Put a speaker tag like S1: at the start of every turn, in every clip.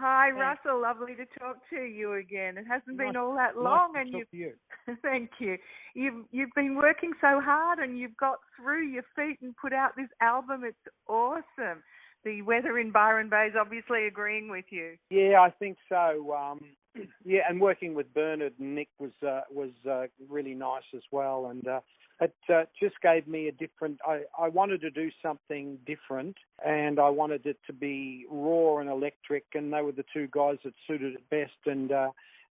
S1: Hi, Russell. Lovely to talk to you again. It hasn't been all that long,
S2: nice to talk to you.
S1: Thank you. You've been working so hard, and you've got through your feet and put out this album. It's awesome. The weather in Byron Bay is obviously agreeing with you.
S2: Yeah, I think so. Yeah, and working with Bernard and Nick was really nice as well, and it just gave me a different. I wanted to do something different, and I wanted it to be raw and electric, and they were the two guys that suited it best, and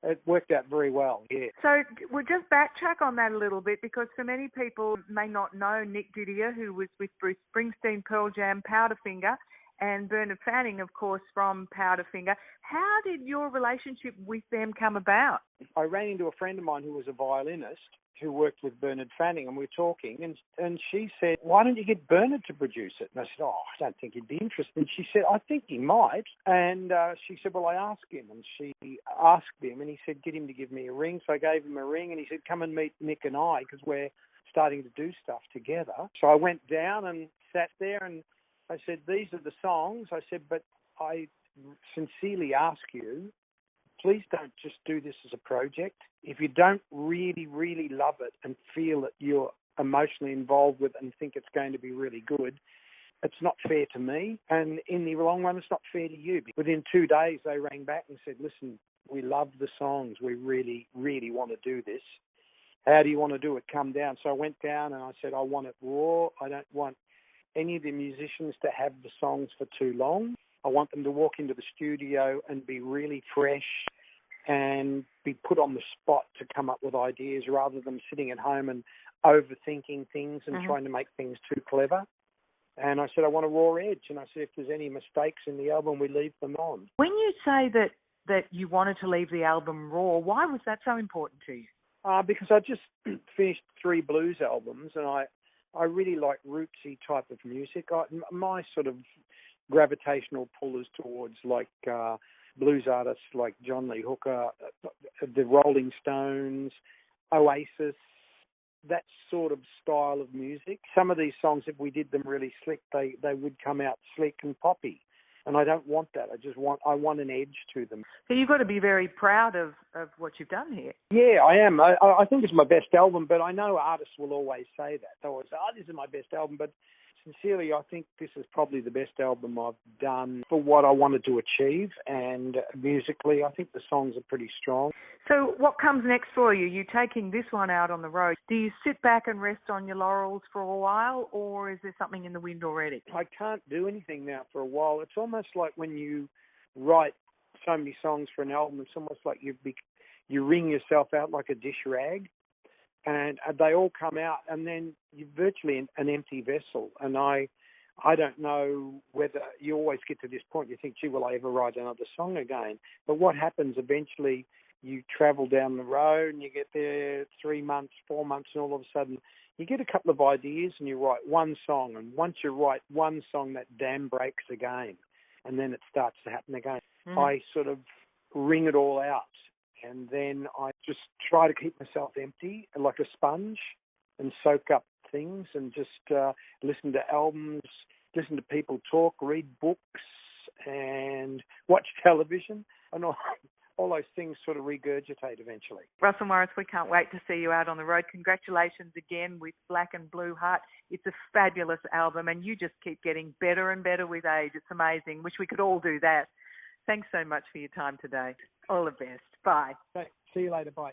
S2: it worked out very well. Yeah.
S1: So we'll just backtrack on that a little bit, because for many people may not know Nick DiDia, who was with Bruce Springsteen, Pearl Jam, Powderfinger, and Bernard Fanning, of course, from Powderfinger. How did your relationship with them come about?
S2: I ran into a friend of mine who was a violinist who worked with Bernard Fanning, and we were talking, and she said, why don't you get Bernard to produce it? And I said, I don't think he'd be interested. And she said, I think he might. And she said, well, I asked him. And she asked him, and he said, get him to give me a ring. So I gave him a ring, and he said, come and meet Nick and I, because we're starting to do stuff together. So I went down and sat there, and I said, these are the songs. I said, but I sincerely ask you, please don't just do this as a project. If you don't really, really love it and feel that you're emotionally involved with it and think it's going to be really good, it's not fair to me. And in the long run, it's not fair to you. Within 2 days, they rang back and said, listen, we love the songs. We really, really want to do this. How do you want to do it? Come down. So I went down and I said, I want it raw. I don't want any of the musicians to have the songs for too long. I want them to walk into the studio and be really fresh and be put on the spot to come up with ideas, rather than sitting at home and overthinking things and trying to make things too clever. And I said, I want a raw edge. And I said, if there's any mistakes in the album, we leave them on.
S1: When you say that you wanted to leave the album raw, why was that so important to you?
S2: Because I just finished 3 blues albums, and I really like rootsy type of music. My sort of gravitational pull is towards like blues artists like John Lee Hooker, the Rolling Stones, Oasis, that sort of style of music. Some of these songs, if we did them really slick, they would come out slick and poppy. And I don't want that. I want an edge to them.
S1: So you've got to be very proud of what you've done here.
S2: Yeah, I am. I think it's my best album, but I know artists will always say that. They'll always say, this is my best album. But sincerely, I think this is probably the best album I've done for what I wanted to achieve. And musically, I think the songs are pretty strong.
S1: So what comes next for you? You're taking this one out on the road. Do you sit back and rest on your laurels for a while, or is there something in the wind already?
S2: I can't do anything now for a while. It's almost like when you write so many songs for an album, it's almost like you wring yourself out like a dish rag, and they all come out, and then you're virtually an empty vessel. And I don't know whether you always get to this point, you think, gee, will I ever write another song again? But what happens eventually, you travel down the road and you get there 3 months, 4 months, and all of a sudden you get a couple of ideas and you write one song. And once you write one song, that dam breaks again, and then it starts to happen again. I sort of wring it all out, and then I just try to keep myself empty like a sponge and soak up things and just listen to albums, listen to people talk, read books, and watch television, and all those things sort of regurgitate eventually.
S1: Russell Morris, we can't wait to see you out on the road. Congratulations again with Black and Blue Heart. It's a fabulous album, and you just keep getting better and better with age. It's amazing. Wish we could all do that. Thanks so much for your time today. All the best. Bye.
S2: See you later. Bye.